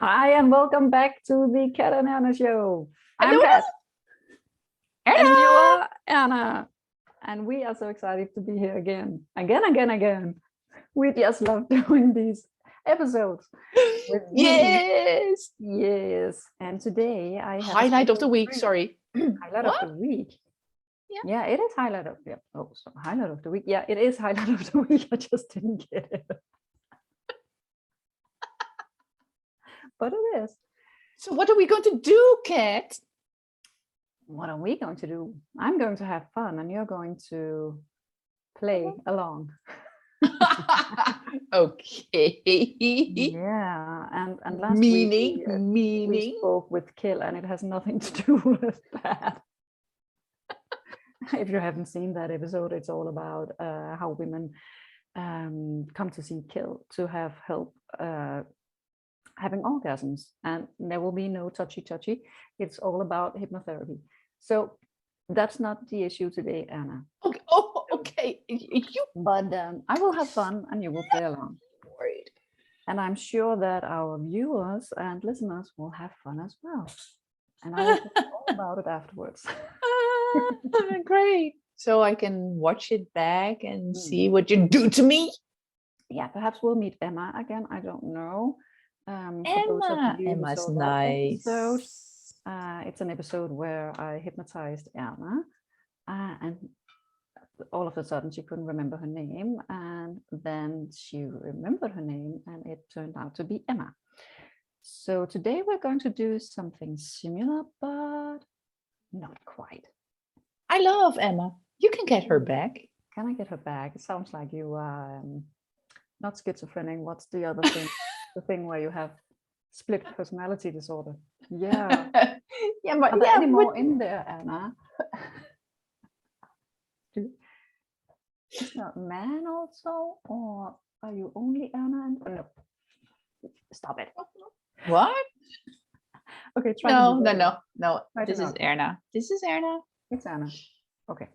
Hi, and welcome back to the Cat and Anna show. I'm Hello, Kat, and you Erna. are Anna. And we are so excited to be here again. Again. We just love doing these episodes with you. Yes. Yes. And today I have Highlight of the week. Sorry. highlight What? of the week. Yeah. Yeah, it is highlight of highlight of the week. Yeah, it is highlight of the week. I just didn't get it. But it is. So what are we going to do, Kat? What are we going to do? I'm going to have fun and you're going to play along. Okay. Yeah, and last Meaning. week we spoke with Kill and it has nothing to do with that. If you haven't seen that episode, it's all about how women come to see Kill to have help having orgasms, and there will be no touchy. It's all about hypnotherapy. So that's not the issue today, Anna. Okay. Oh, okay. But I will have fun and you will play along. Worried. And I'm sure that our viewers and listeners will have fun as well. And I will talk all about it afterwards. Great. So I can watch it back and see what you do to me. Yeah, perhaps we'll meet Emma again. I don't know. Emma's nice. It's an episode where I hypnotized Erna, and all of a sudden she couldn't remember her name, and then she remembered her name, and it turned out to be Emma. So today we're going to do something similar, but not quite. I love Emma. You can get her back. Can I get her back? It sounds like you are not schizophrenic. What's the other thing? The thing where you have split personality disorder. Yeah. Yeah, but are there any more in there, Anna? Is that man also, or are you only Anna? No. Stop it. What? Okay, try. No. This is Erna. This is Erna. It's Anna. Okay.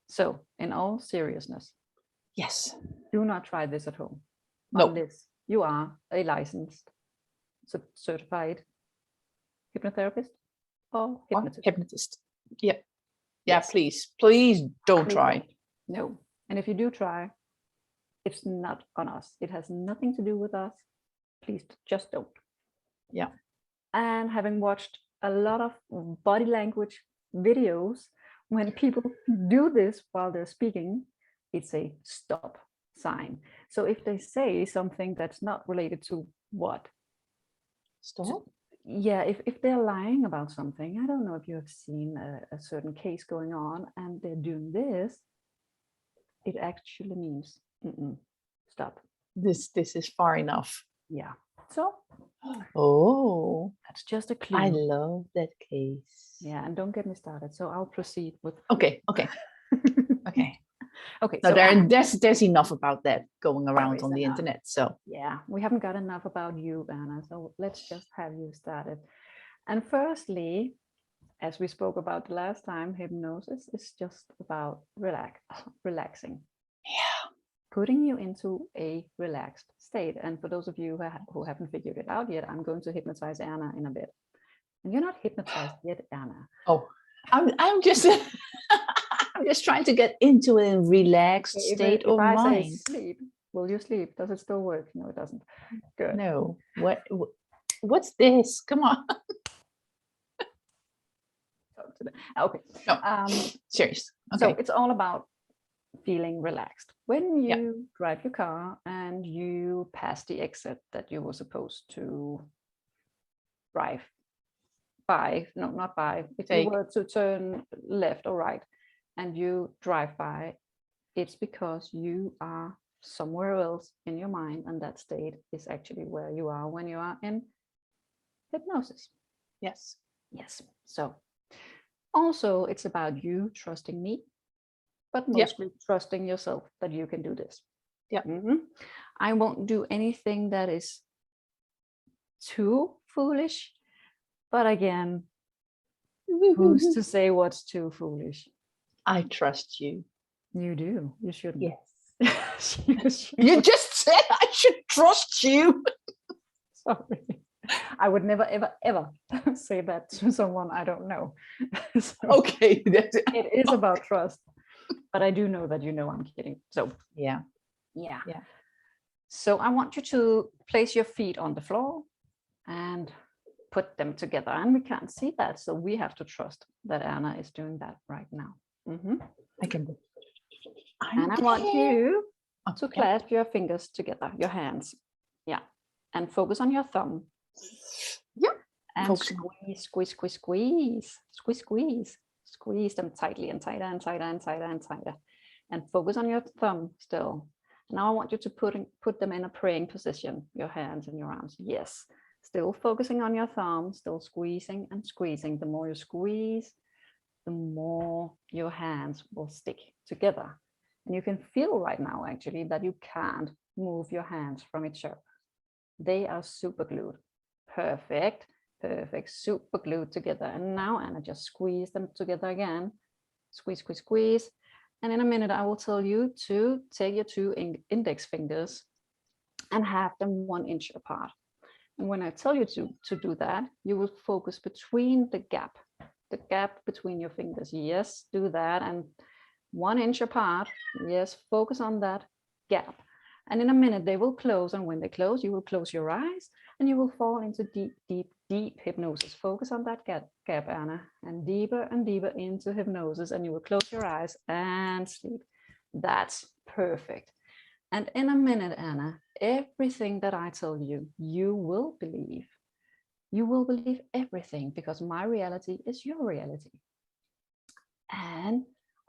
So, in all seriousness, yes, do not try this at home. No. Unless you are a licensed, certified hypnotherapist or hypnotist. Hypnotist. Yeah. Yeah, yes. Please don't try. No. And if you do try, it's not on us. It has nothing to do with us. Please just don't. Yeah. And having watched a lot of body language videos, when people do this while they're speaking, it's a stop sign. So if they say something that's not related to what? Stop? Yeah, if they're lying about something, I don't know if you have seen a certain case going on and they're doing this, it actually means stop. This is far enough. Yeah. So that's just a clue. I love that case. Yeah, and don't get me started. So I'll proceed with okay. Okay. No, so there's enough about that going around on the internet. So yeah, we haven't got enough about you, Anna. So let's just have you started. And firstly, as we spoke about the last time, hypnosis is just about relaxing. Yeah. Putting you into a relaxed state. And for those of you who haven't figured it out yet, I'm going to hypnotize Anna in a bit. And you're not hypnotized yet, Anna. Oh, I'm just I'm just trying to get into a relaxed state of mind. Say sleep, will you sleep? Does it still work? No, it doesn't. Good. No. What's this? Come on. Okay. No. Serious. Okay. So it's all about feeling relaxed. When you drive your car and you pass the exit that you were supposed to drive by, no, not by, if you were to turn left or right and you drive by, it's because you are somewhere else in your mind, and that state is actually where you are when you are in hypnosis. Yes. So also it's about you trusting me, but mostly trusting yourself that you can do this. Yeah. I won't do anything that is too foolish, but again, who's to say what's too foolish? I trust you. You do. You shouldn't. Yes. You just said I should trust you. Sorry. I would never, ever, ever say that to someone I don't know. So Okay. it is about trust. But I do know that you know I'm kidding. So yeah. yeah. Yeah. So I want you to place your feet on the floor and put them together. And we can't see that. So we have to trust that Erna is doing that right now. I can do. And I want you to Okay. clasp your fingers together, your hands. Yeah. And focus on your thumb. Yeah. And Focus. squeeze them tightly and tighter and tighter and tighter and tighter. And focus on your thumb still. Now I want you to put them in a praying position, your hands and your arms. Yes. Still focusing on your thumb, still squeezing and squeezing. The more you squeeze, the more your hands will stick together. And you can feel right now actually that you can't move your hands from each other. They are super glued. Perfect. Perfect. Super glued together. And now Anna, just squeeze them together again. Squeeze, squeeze, squeeze. And in a minute, I will tell you to take your two index fingers and have them 1 inch apart. And when I tell you to do that, you will focus between the gap between your fingers. Yes, do that. And 1 inch apart. Yes, focus on that gap. And in a minute, they will close. And when they close, you will close your eyes and you will fall into deep, deep, deep hypnosis. Focus on that gap, Anna, and deeper into hypnosis. And you will close your eyes and sleep. That's perfect. And in a minute, Anna, everything that I tell you, you will believe. You will believe everything because my reality is your reality. And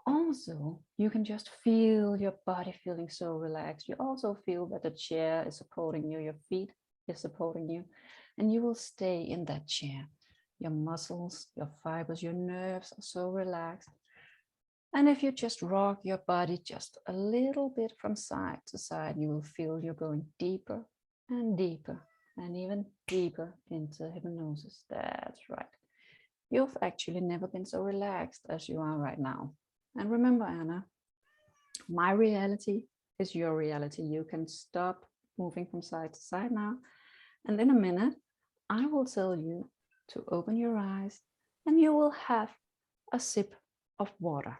also, you can just feel your body feeling so relaxed. You also feel that the chair is supporting you, your feet is supporting you, and you will stay in that chair. Your muscles, your fibers, your nerves are so relaxed. And if you just rock your body just a little bit from side to side, you will feel you're going deeper and deeper and even deeper into hypnosis. That's right. You've actually never been so relaxed as you are right now. And remember, Anna, my reality is your reality. You can stop moving from side to side now. And in a minute, I will tell you to open your eyes and you will have a sip of water.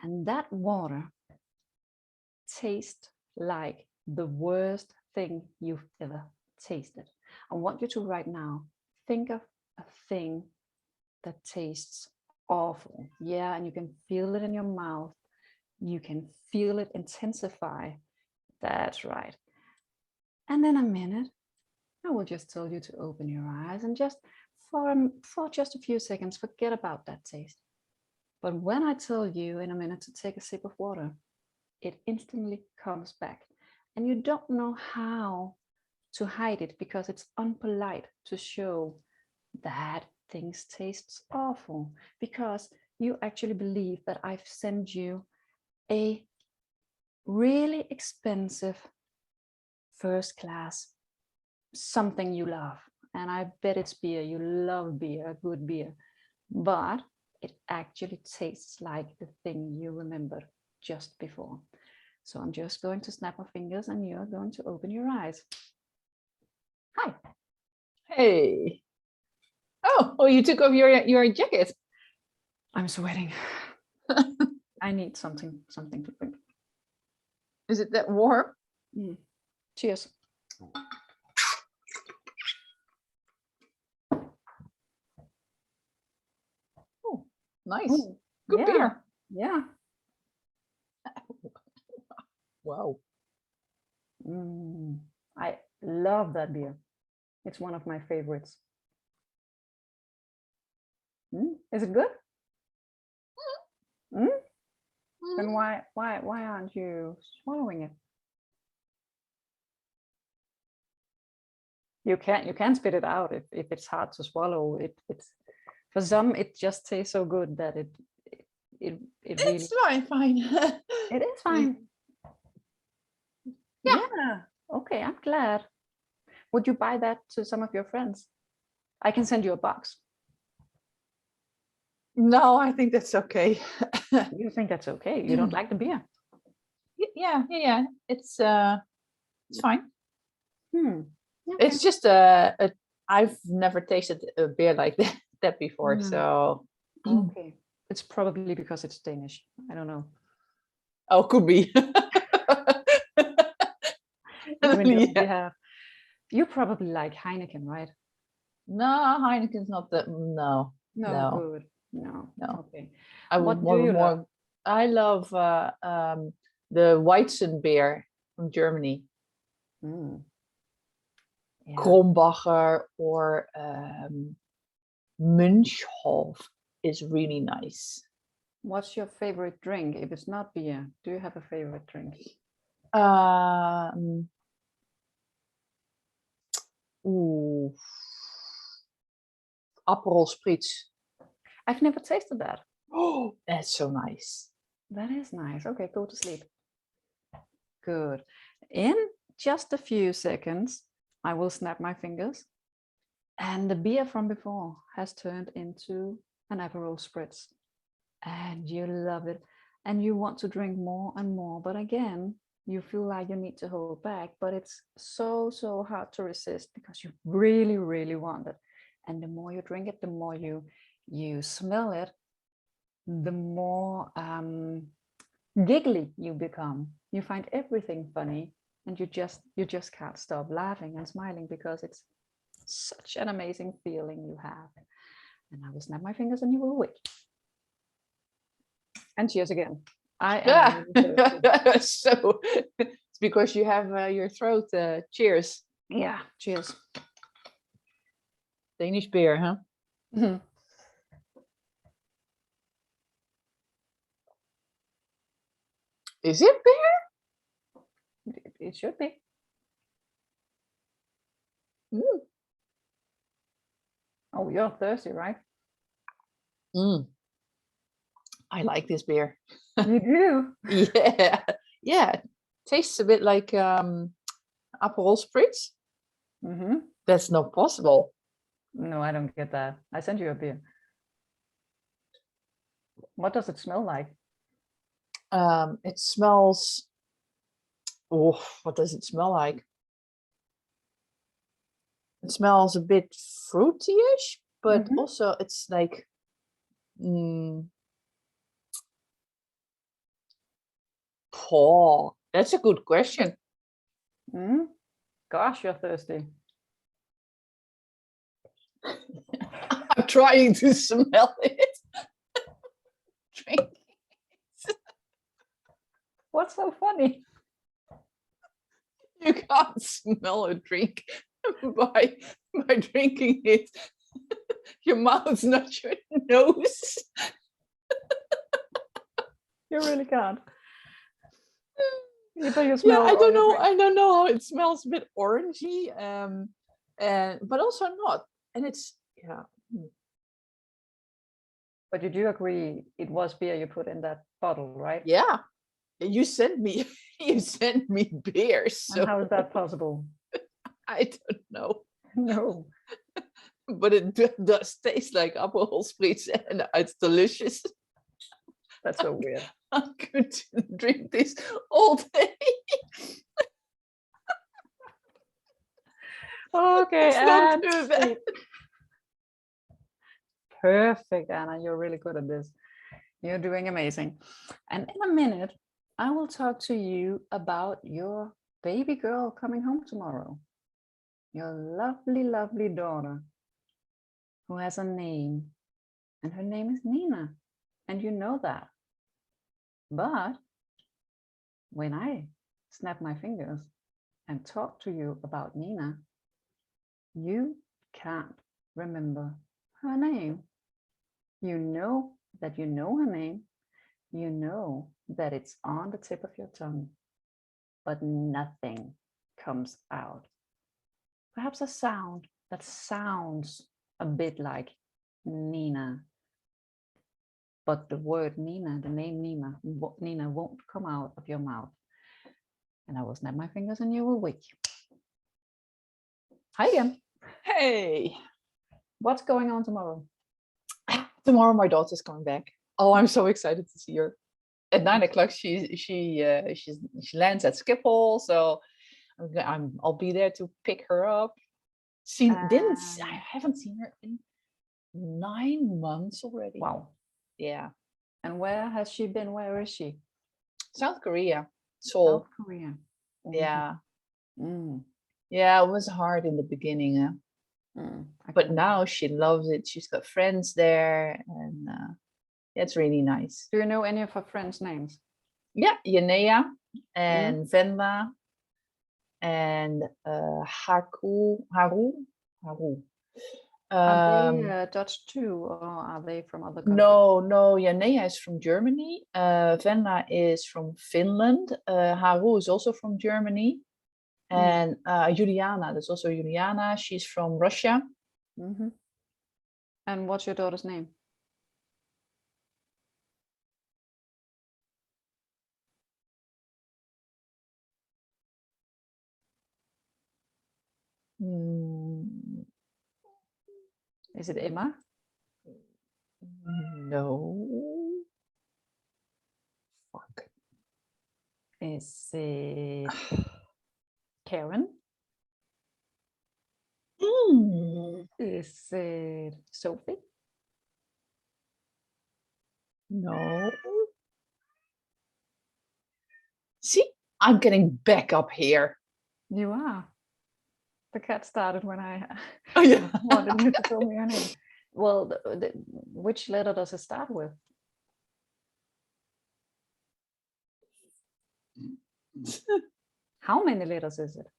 And that water tastes like the worst thing you've ever tasted. I want you to right now think of a thing that tastes awful. Yeah, and you can feel it in your mouth. You can feel it intensify. That's right. And in a minute, I will just tell you to open your eyes and just for just a few seconds, forget about that taste. But when I tell you in a minute to take a sip of water, it instantly comes back. And you don't know how to hide it because it's unpolite to show that things taste awful, because you actually believe that I've sent you a really expensive first class something you love. And I bet it's beer. You love beer, good beer. But it actually tastes like the thing you remembered just before. So I'm just going to snap my fingers and you're going to open your eyes. Hi. Hey. Oh, you took off your jacket. I'm sweating. I need something to drink. Is it that warm? Cheers. Oh, nice. Ooh, good beer. Yeah. Wow. I love that beer. It's one of my favorites. Is it good? Then why aren't you swallowing it? You can spit it out if it's hard to swallow. It's for some it just tastes so good that it really. It's fine. It is fine. Yeah. Okay, I'm glad. Would you buy that to some of your friends? I can send you a box. No, I think that's okay. You think that's okay? You don't like the beer? Yeah. It's fine. Okay. It's just a I've never tasted a beer like that before. Mm. So Okay, it's probably because it's Danish. I don't know. oh, could be. Even though we Yeah. have, you probably like Heineken, right? No, Heineken's not the no. No, good. No. Okay. I would What do you love? more. I love the Weizen beer from Germany, Mm. Yeah. Kronbacher or Münchhof is really nice. What's your favorite drink? If it's not beer, do you have a favorite drink? Ooh, Aperol Spritz. I've never tasted that. Oh, that's so nice. That is nice. Okay, go to sleep. Good. In just a few seconds, I will snap my fingers, and the beer from before has turned into an Aperol Spritz, and you love it, and you want to drink more and more. But again, you feel like you need to hold back, but it's so hard to resist because you really, really want it. And the more you drink it, the more you smell it, the more giggly you become. You find everything funny, and you just can't stop laughing and smiling because it's such an amazing feeling you have. And I will snap my fingers and you will wake. And cheers again. I am really so it's because you have your throat. Cheers. Yeah, cheers. Danish beer, huh? Mm-hmm. Is it beer? It should be. Mm. Oh, you're thirsty, right? Mm. I like this beer. You do? Yeah. Yeah. Tastes a bit like Aperol Spritz. Mm-hmm. That's not possible. No, I don't get that. I sent you a beer. What does it smell like? It smells. Oh, what does it smell like? It smells a bit fruity-ish, but Mm-hmm. also it's like oh, that's a good question. Mm-hmm. Gosh, you're thirsty. I'm trying to smell it. Drink. What's so funny? You can't smell a drink by drinking it. Your mouth's not your nose. You really can't. Either you Yeah, smell I it or don't you know. drink. I don't know how it smells. A bit orangey, and but also not. And it's yeah. But you do agree it was beer you put in that bottle, right? Yeah. You sent me beer, And how so is that possible? I don't know. No. But it does taste like Aperol Spritz, and it's delicious. That's so weird. I could drink this all day. Okay, It's not and too bad. sleep. Perfect, Anna. You're really good at this. You're doing amazing. And in a minute, I will talk to you about your baby girl coming home tomorrow. Your lovely, lovely daughter who has a name, and her name is Nina. And you know that. But when I snap my fingers and talk to you about Nina, you can't remember her name. You know that you know her name. You know that it's on the tip of your tongue, but nothing comes out. Perhaps a sound that sounds a bit like Nina, but the word Nina, the name Nina won't come out of your mouth. And I will snap my fingers and you will wake. Hi again. Hey. What's going on tomorrow? Tomorrow my daughter's coming back. Oh, I'm so excited to see her. At 9 o'clock she lands at Schiphol, so I'll be there to pick her up. I haven't seen her in 9 months already. Wow. Yeah. And where has she been? Where is she? South Korea. Seoul. South Korea. Yeah. Mm. Yeah, it was hard in the beginning. But now she loves it. She's got friends there, and it's really nice. Do you know any of her friends' names? Yeah, Yanea and Venla and Haru. Are they Dutch too, or are they from other countries? No, Yanea is from Germany. Venla is from Finland. Haru is also from Germany. And Juliana, there's also Juliana. She's from Russia. Mm-hmm. And what's your daughter's name? Is it Emma? No. Fuck. Is it Karen? Is it Sophie? No. See, I'm getting back up here. You are. The cat started when I yeah. wanted you to tell me her name. Well, which letter does it start with? How many letters is it?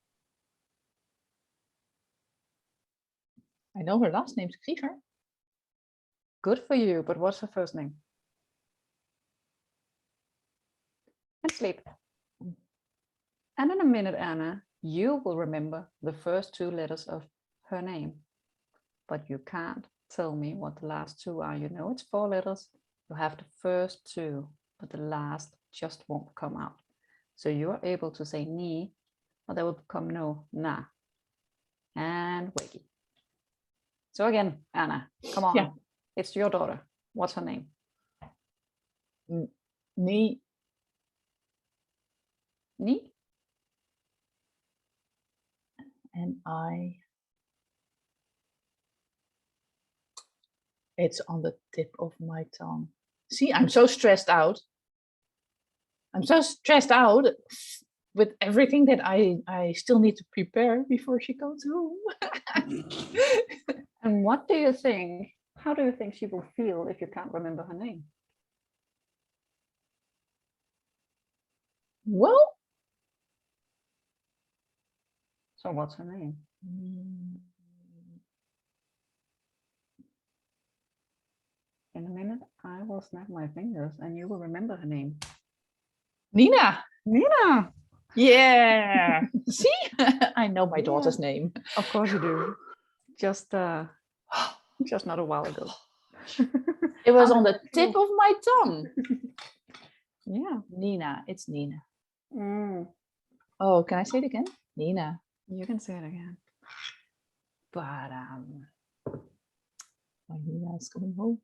I know her last name's Krieger. Good for you, but what's her first name? And sleep. And in a minute, Anna, you will remember the first 2 letters of her name. But you can't tell me what the last 2 are. You know it's 4 letters. You have the first 2, but the last just won't come out. So you are able to say ni, but there will become no na. And wakey. So again, Anna, come on. Yeah. It's your daughter. What's her name? Ni. Ni? And it's on the tip of my tongue. See, I'm so stressed out. I'm so stressed out with everything that I still need to prepare before she comes home. And what do you think? How do you think she will feel if you can't remember her name? Well. So what's her name? In a minute, I will snap my fingers and you will remember her name. Nina. Nina. Yeah. See, I know my daughter's name. Of course you do. Just not a while ago. It was on the tip of my tongue. Yeah. Nina. It's Nina. Oh, can I say it again? Nina. You can say it again. But my Nina is coming home.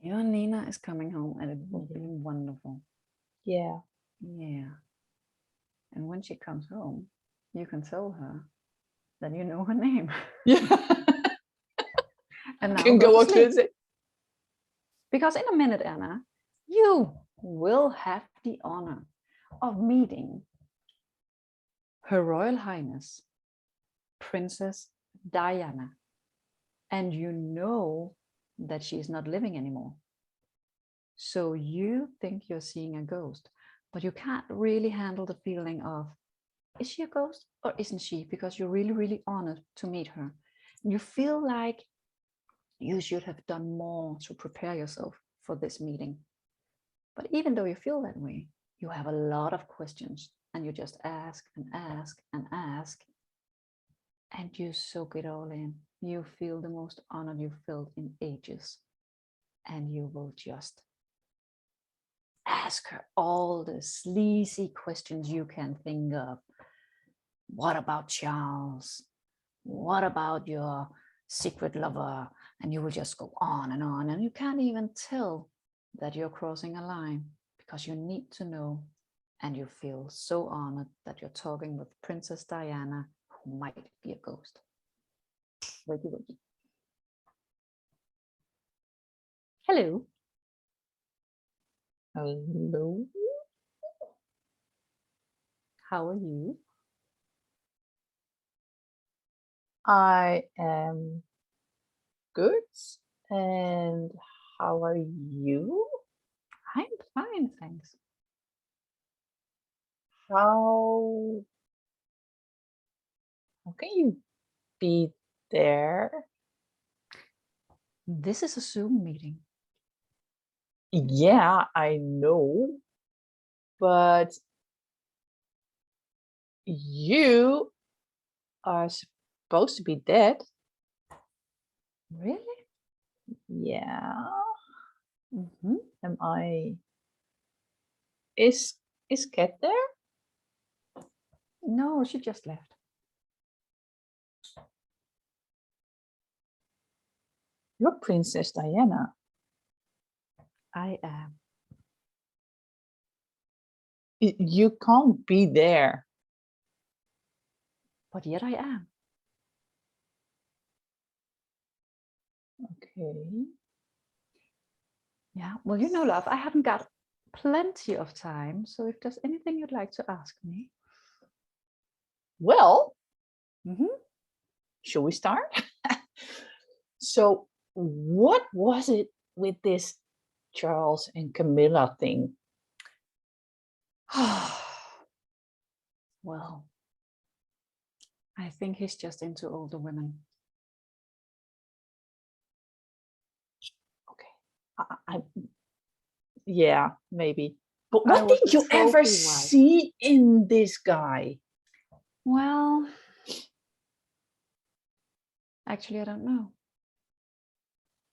Your Nina is coming home and it will be wonderful. Yeah. Yeah. And when she comes home, you can tell her that you know her name. Yeah. And now can go to sleep. Because in a minute, Anna, you will have the honor of meeting Her Royal Highness, Princess Diana. And you know that she is not living anymore. So you think you're seeing a ghost, but you can't really handle the feeling of, is she a ghost or isn't she? Because you're really, really honored to meet her. And you feel like you should have done more to prepare yourself for this meeting. But even though you feel that way, you have a lot of questions and you just ask and ask and ask. And you soak it all in. You feel the most honored you've felt in ages. And you will just ask her all the sleazy questions you can think of. What about Charles? What about your secret lover? And you will just go on, and you can't even tell that you're crossing a line because you need to know, and you feel so honored that you're talking with Princess Diana, who might be a ghost. wakey, wakey. Hello. Hello. How are you? I am good. And how are you? I'm fine, thanks. How can you be there? This is a Zoom meeting. Yeah, I know. But you are supposed to be dead. Really? Yeah. Mm-hmm. Am I? Is Kat there? No, she just left. You're Princess Diana. I am. You can't be there. But yet I am. Okay. Yeah. Well, you know, love, I haven't got plenty of time. So if there's anything you'd like to ask me. Well, Mm-hmm. shall we start? So, what was it with this Charles and Camilla thing? Well, I think he's just into older women. I yeah, maybe. But I what was did the you ever trophy wife. see in this guy? Well, actually, I don't know.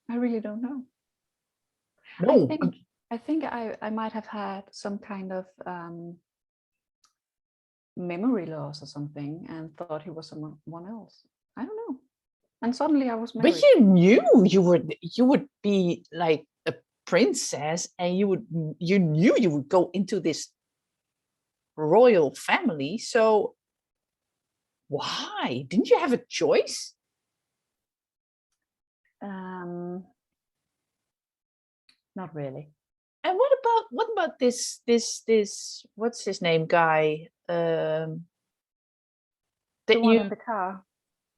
I really don't know. No. I think I might have had some kind of memory loss or something and thought he was someone else. I don't know. And suddenly I was married. But you knew you would be like a princess, and you knew you would go into this royal family. So why didn't you have a choice? Not really. And what about this what's his name guy? The That one in you the car.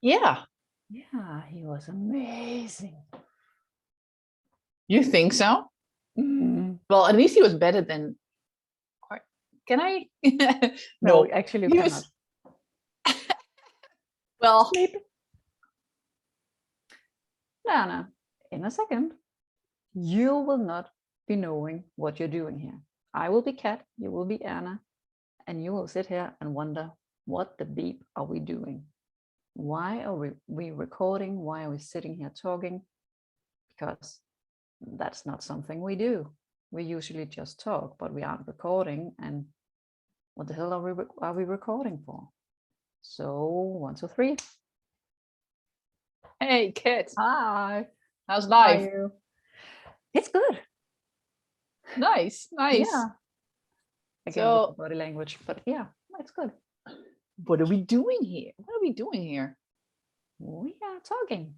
Yeah. Yeah, he was amazing. You think so? Mm. Well, at least he was better than. Can I? No, No, actually you he cannot. was. Well, Sleep. No, in a second. You will not be knowing what you're doing here. I will be Kat, you will be Erna, and you will sit here and wonder, what the beep are we doing? Why are we recording? Why are we sitting here talking? Because that's not something we do. We usually just talk, but we aren't recording. And what the hell are we recording for? So 1, 2, 3. hey, Kat. Hi. How's How life? are you? It's good. Nice. Yeah. Again, with the So, body language, but yeah, it's good. what are we doing here? What are we doing here? We are talking.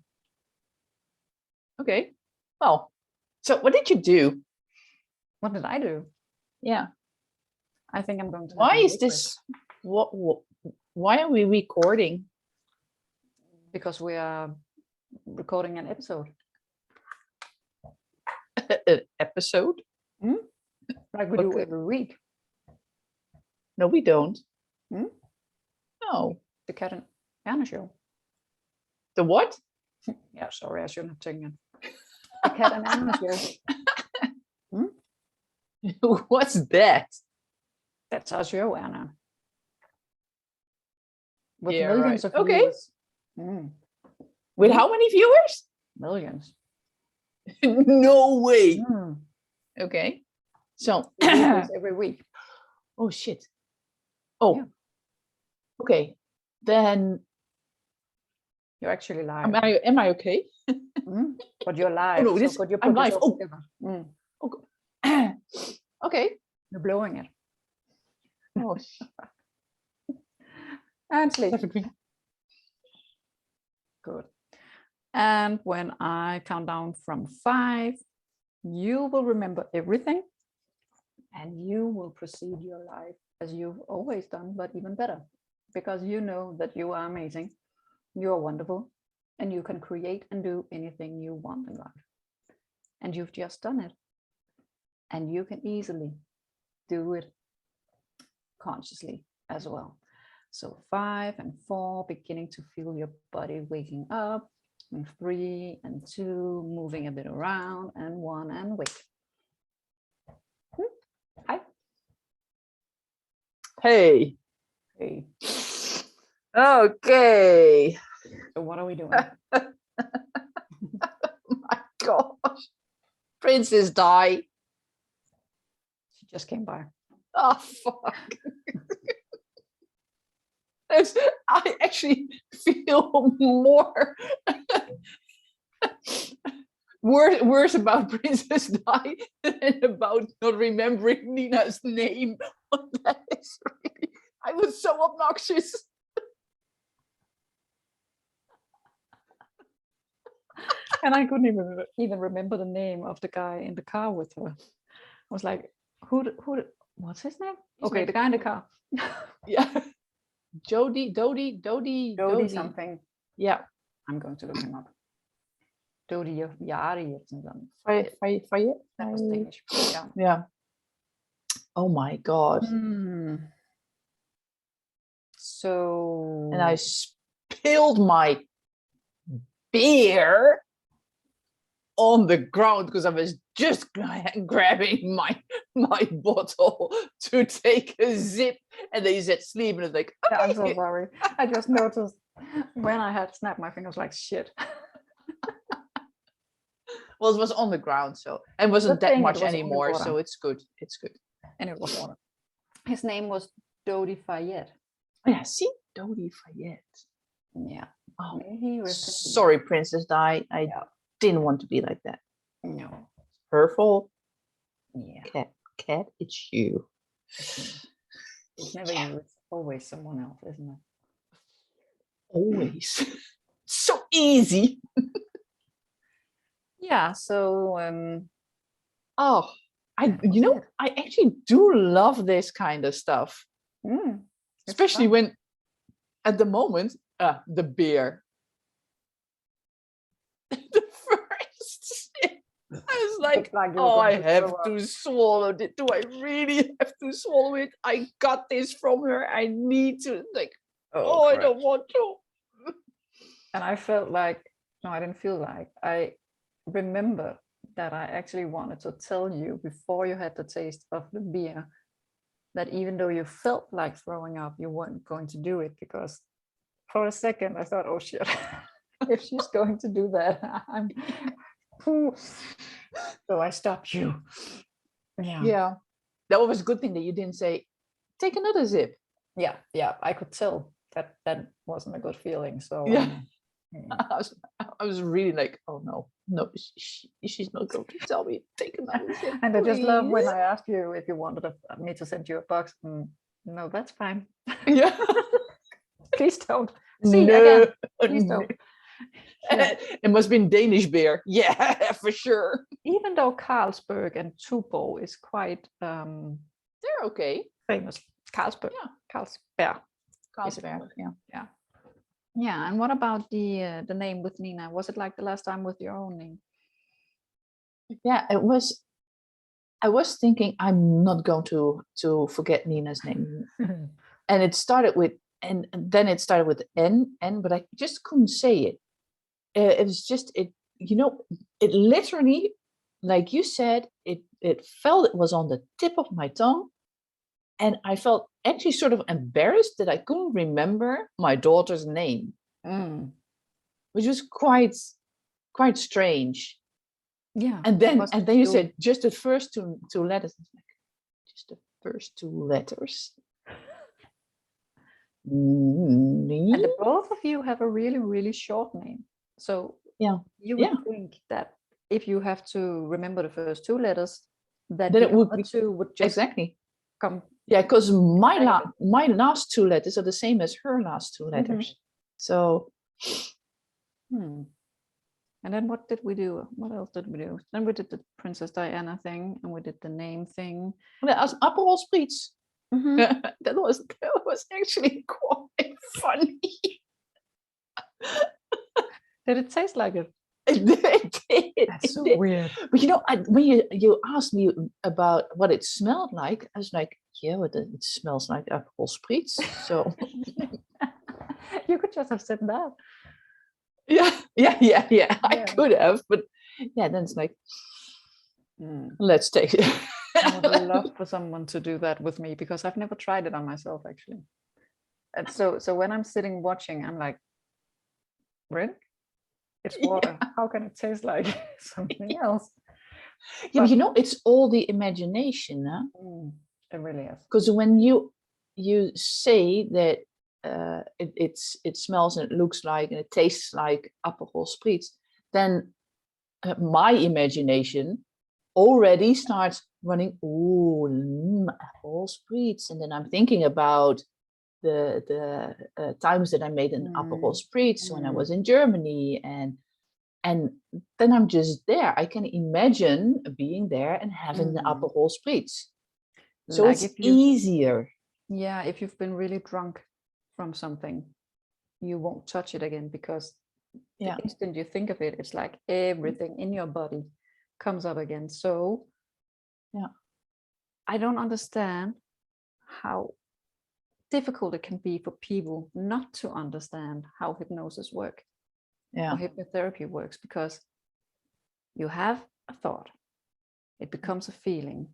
Okay. Well, so what did you do? What did I do? Yeah. I think I'm going to. Why is this? What? Why are we recording? Because we are recording an episode. An episode? Like we do every week. No, we don't. Hmm? No. The Kat and Erna show. The what? Yeah, sorry, I shouldn't have taken it. The Kat and Erna show. What's that? That's our show, Erna. With Yeah, millions right. of viewers. With how many viewers? Millions. No way. Okay. So every week. Oh shit. Oh. Yeah. Okay. Then You're actually live. am I okay? But you're live. Oh, no, So could you I'm put live. this all together? Okay. Okay. You're blowing it. Oh. And sleep. Good. And when I count down from 5, you will remember everything and you will proceed your life as you've always done, but even better, because you know that you are amazing, you are wonderful, and you can create and do anything you want in life. And you've just done it. And you can easily do it consciously as well. So 5 and 4, beginning to feel your body waking up, and 3 and 2, moving a bit around, and 1 and wake. Hi. Hey. Hey. Okay. So what are we doing? My gosh. Princess Di. She just came by. Oh, fuck. I actually feel more worse about Princess Di than about not remembering Nina's name. That is really, I was so obnoxious. And I couldn't even remember the name of the guy in the car with her. I was like, who, what's his name? Okay, the guy in the car. Yeah. Dodi something. Yeah. I'm going to look him up. Dodi Yari or something. That was Danish. Yeah. Yeah. Oh my God. So. And I spilled my beer on the ground because I was just grabbing my bottle to take a sip, and they said sleep, and it's like, okay. Yeah, I'm so sorry. I just noticed when I had snapped my fingers, like shit. Well, it was on the ground, so it wasn't that much anymore, so it's good. It's good. And it was water. His name was Dodi Fayette. Yeah, see, Dodi Fayette. Yeah. Oh, sorry, Princess Di. I didn't want to be like that. No. Her fault. Yeah. Cat, it's you. It's never you. It's always someone else, isn't it? Always. So easy. Yeah. So. I actually do love this kind of stuff. Especially when, at the moment, the beer. The first sip, I was like, I have to swallow it. Do I really have to swallow it? I got this from her. I need to, like, I don't want to. And I felt like, no, I didn't feel like. I remember that I actually wanted to tell you before you had the taste of the beer that even though you felt like throwing up, you weren't going to do it, because for a second I thought, oh shit, if she's going to do that, I'm so I stopped you. Yeah, that was a good thing that you didn't say take another sip. Yeah, I could tell that wasn't a good feeling. So I was really like, oh no, she's not going to tell me take another sip. And I just love when I asked you if you wanted me to send you a box. No, that's fine. Yeah. Please don't. See, again, please no. don't. Yeah. It must be Danish beer. Yeah, for sure. Even though Carlsberg and Tuborg is quite they're okay. Famous. Carlsberg. Yeah. Carlsberg. Yeah. Yeah. And what about the name with Nina? Was it like the last time with your own name? Yeah, it was. I was thinking I'm not going to forget Nina's name. And it started with and then it started with N, but I just couldn't say it. It was just it literally, like you said, it felt it was on the tip of my tongue, and I felt actually sort of embarrassed that I couldn't remember my daughter's name, which was quite strange. Yeah. And then you said just the first two letters. Just the first two letters. And the both of you have a really, really short name. So you would think that if you have to remember the first two letters, that then the other two would just come. Yeah, because my last two letters are the same as her last two letters. So And then what did we do? What else did we do? Then we did the Princess Diana thing, and we did the name thing. As Aperol Spritz. Mhm. that was actually quite funny. Did it taste like it? It did. That's so did. weird. But when you asked me about what it smelled like, I was like, yeah, it smells like Aperol Spritz. So You could just have said that. yeah. I could have, but yeah, then it's like, let's take it. I would love for someone to do that with me, because I've never tried it on myself, actually. And so when I'm sitting watching, I'm like, really? It's water. Yeah. How can it taste like something else? Yeah, but it's all the imagination, huh? It really is. Because when you say that it smells and it looks like and it tastes like Aperol Spritz, then my imagination already starts running. Oh, Aperol Spritz, and then I'm thinking about the times that I made an Aperol Spritz when I was in Germany, and then I'm just there. I can imagine being there and having the Aperol Spritz. So like it's easier. Yeah, if you've been really drunk from something, you won't touch it again, because the instant you think of it, it's like everything in your body comes up again. So I don't understand how difficult it can be for people not to understand how hypnosis works. Or hypnotherapy works, because you have a thought, it becomes a feeling,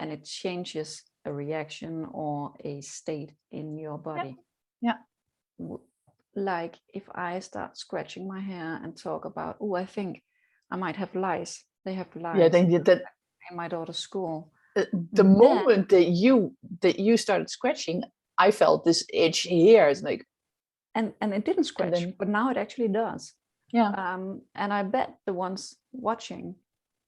and it changes a reaction or a state in your body. Like if I start scratching my hair and talk about, I think I might have lice. They have lice. In my daughter's school. The moment that you started scratching, I felt this itch here. It's like, and it didn't scratch, but now it actually does. And I bet the ones watching,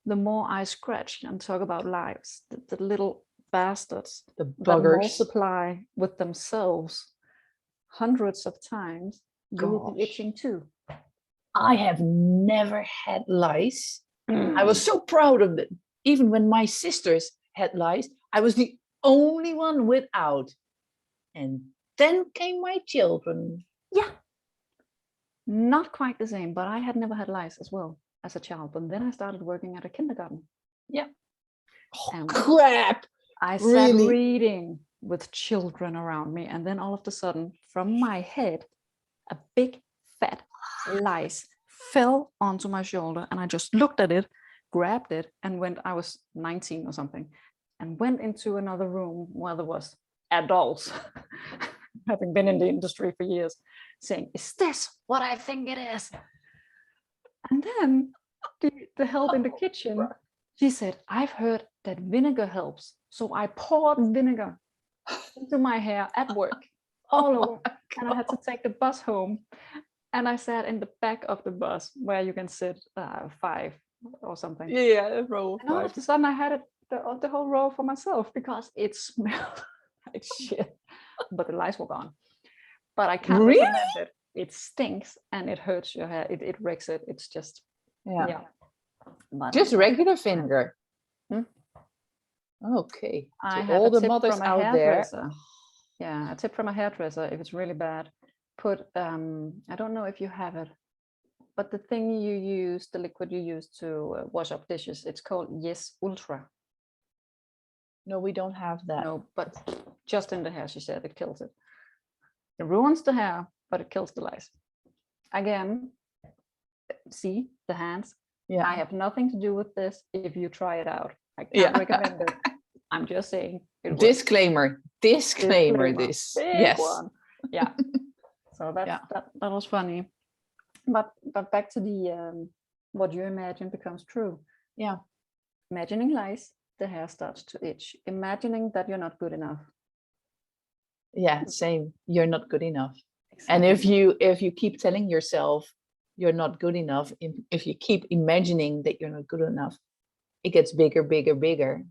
the more I scratch and talk about lives, the little bastards, the buggers, that multiply with themselves hundreds of times, you will be itching too. I have never had lice. I was so proud of it. Even when my sisters had lice, I was the only one without. And then came my children. Yeah. Not quite the same, but I had never had lice as well as a child. But then I started working at a kindergarten. Yeah. Oh, crap. I sat reading with children around me, and then all of a sudden, from my head, a big fat lice fell onto my shoulder, and I just looked at it, grabbed it, and I was 19 or something, and went into another room where there was adults, having been in the industry for years, saying, "Is this what I think it is?" And then the help in the kitchen, she said, "I've heard that vinegar helps." So I poured vinegar into my hair at work, all over. And I had to take the bus home. And I sat in the back of the bus where you can sit 5 or something. Yeah, row of 5. And all of a sudden I had the whole row for myself, because it smelled like shit. But the lice were gone. But I can't recommend it. It stinks and it hurts your hair. It wrecks it. It's just, just regular vinegar. Okay. I to have all a the tip mothers from a out hairdresser. there. Yeah, a tip from a hairdresser. If it's really bad, put I don't know if you have it, but the thing you use, the liquid you use to wash up dishes, it's called Yes Ultra. No, we don't have that. No, but just in the hair, she said, it kills it. It ruins the hair, but it kills the lice. Again, see the hands. I have nothing to do with this. If you try it out, I can't recommend it. I'm just saying. Disclaimer. This. Big Yes. one. Yeah. So that was funny. But back to the what you imagine becomes true. Yeah. Imagining lice, the hair starts to itch. Imagining that you're not good enough. Yeah, same. You're not good enough. Exactly. And if you keep telling yourself you're not good enough, if you keep imagining that you're not good enough, it gets bigger, bigger, bigger.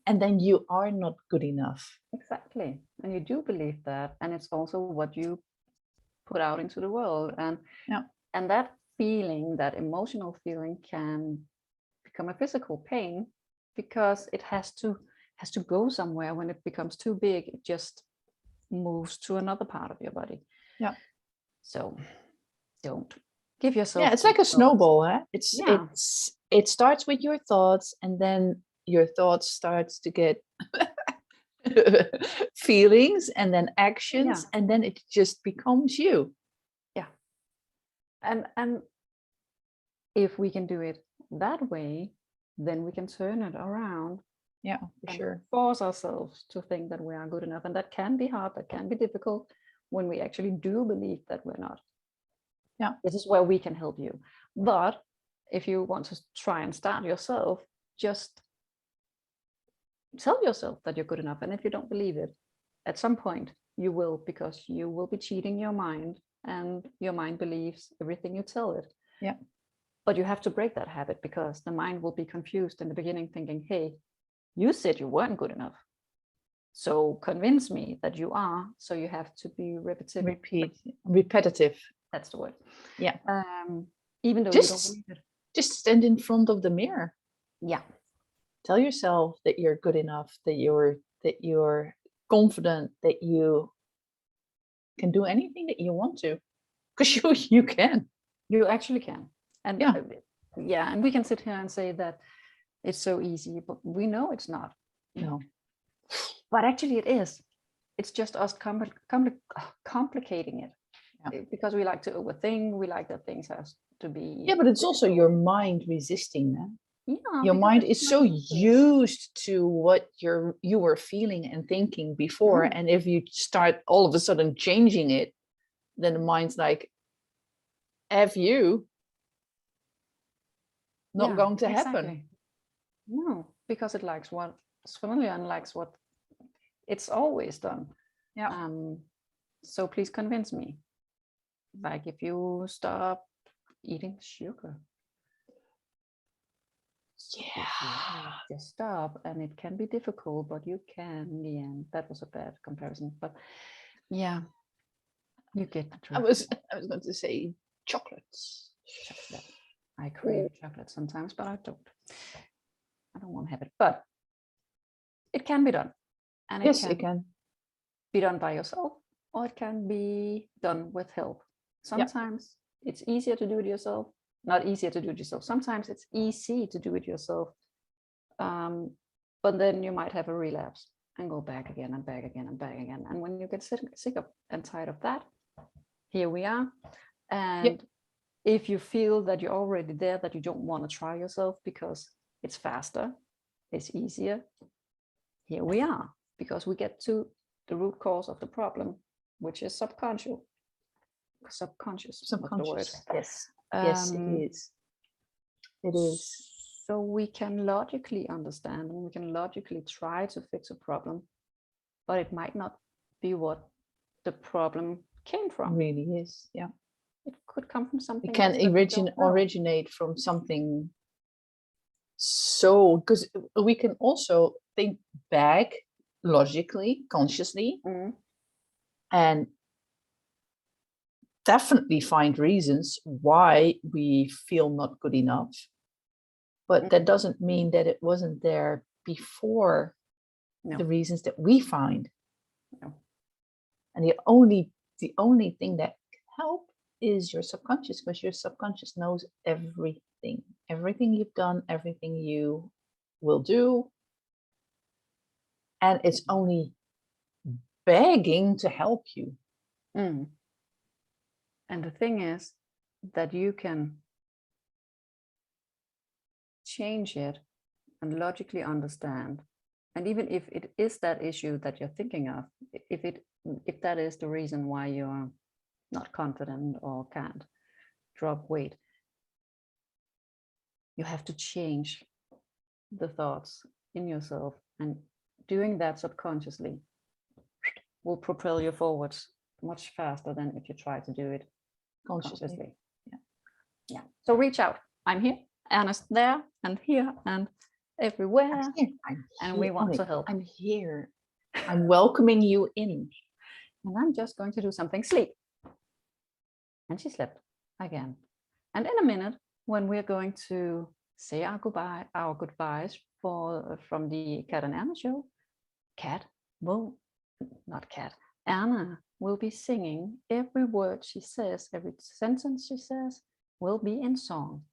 And then you are not good enough. Exactly. And you do believe that. And it's also what you put out into the world. And that feeling, that emotional feeling, can become a physical pain because it has to go somewhere. When it becomes too big, it just moves to another part of your body. Yeah. So don't give yourself. Yeah, it's like a snowball. Eh? Yeah. It starts with your thoughts, and then your thoughts starts to get feelings, and then actions, and then it just becomes you. Yeah. And if we can do it that way, then we can turn it around. Yeah, for sure. Force ourselves to think that we are good enough. And that can be hard, that can be difficult when we actually do believe that we're not. Yeah. This is where we can help you. But if you want to try and start yourself, just tell yourself that you're good enough. And if you don't believe it, at some point you will, because you will be cheating your mind, and your mind believes everything you tell it. Yeah. But you have to break that habit, because the mind will be confused in the beginning, thinking, hey, you said you weren't good enough, so convince me that you are. So you have to be repetitive. That's the word. Yeah. Even though you don't believe it. Just stand in front of the mirror. Yeah. Tell yourself that you're good enough, that you're confident, that you can do anything that you want to, because you can. You actually can. And yeah, and we can sit here and say that it's so easy, but we know it's not. No. But actually it is. It's just us complicating it. Yeah. Because we like to overthink, we like that things has to be. Yeah, but it's also your mind resisting that. Yeah, your mind is so used to what you were feeling and thinking before, and if you start all of a sudden changing it, then the mind's like, F you, not going to happen. No, because it likes what's familiar and likes what it's always done. Yeah. So please convince me. Like if you stop eating sugar. Yeah. Just stop. And it can be difficult, but you can in the end. That was a bad comparison, but yeah, you get the truth. I was going to say chocolates. Chocolate. I crave chocolate sometimes, but I don't want to have it. But it can be done. And it can be done by yourself, or it can be done with help. Sometimes it's easier to do it yourself. Not easier to do it yourself. Sometimes it's easy to do it yourself. But then you might have a relapse and go back again and back again and back again. And when you get sick of and tired of that, here we are. And if you feel that you're already there, that you don't want to try yourself because it's faster, it's easier, here we are. Because we get to the root cause of the problem, which is subconscious. Yes. Yes, it is. It is. So we can logically understand, and we can logically try to fix a problem, but it might not be what the problem came from. It really is. Yeah. It could come from something. It can originate from something. So, because we can also think back logically, consciously, and definitely find reasons why we feel not good enough. But that doesn't mean that it wasn't there before the reasons that we find. No. And the only thing that can help is your subconscious, because your subconscious knows everything you've done, everything you will do, and it's only begging to help you. And the thing is that you can change it and logically understand. And even if it is that issue that you're thinking of, if that is the reason why you're not confident or can't drop weight, you have to change the thoughts in yourself, and doing that subconsciously will propel you forwards much faster than if you try to do it consciously. Yeah. So reach out. I'm here. Erna's there and here and everywhere. I'm here. And we want to help. I'm here. I'm welcoming you in. And I'm just going to do something. Sleep. And she slept again. And in a minute, when we're going to say our goodbyes from the Cat and Anna show, Anna will be singing. Every word she says, every sentence she says will be in song.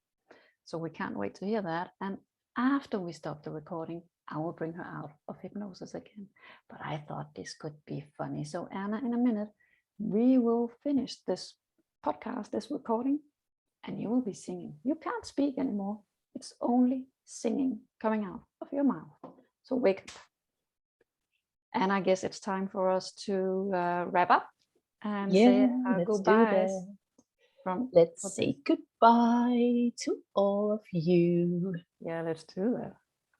So we can't wait to hear that. And after we stop the recording, I will bring her out of hypnosis again. But I thought this could be funny. So Anna, in a minute, we will finish this podcast, this recording, and you will be singing. You can't speak anymore. It's only singing coming out of your mouth. So wake up. And I guess it's time for us to wrap up and say our goodbyes. Let's say goodbye to all of you. Yeah, let's do that.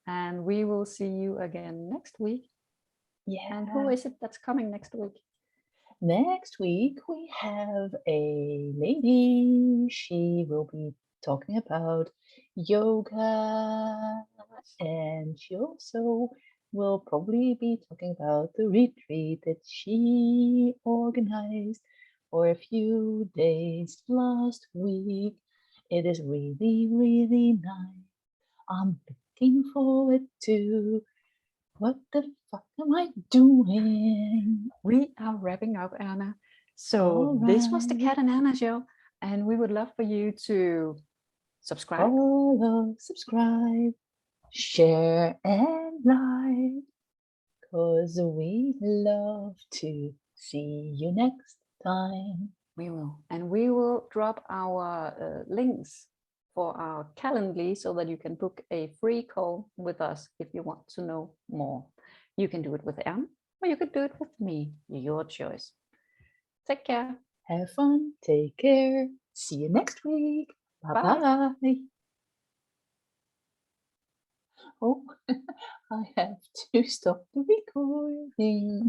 And we will see you again next week. Yeah. And who is it that's coming next week? Next week we have a lady. She will be talking about yoga, and she also will probably be talking about the retreat that she organized for a few days last week. It is really, really nice. I'm looking forward to. What the fuck am I doing? We are wrapping up, Anna. So this was the Cat and Anna show, and we would love for you to subscribe, follow, subscribe, share, and like, because we love to see you next time. We will. And we will drop our links for our Calendly so that you can book a free call with us if you want to know more. You can do it with Anne or you could do it with me. Your choice. Take care. Have fun. Take care. See you next week. Bye-bye. Oh, I have to stop the recording.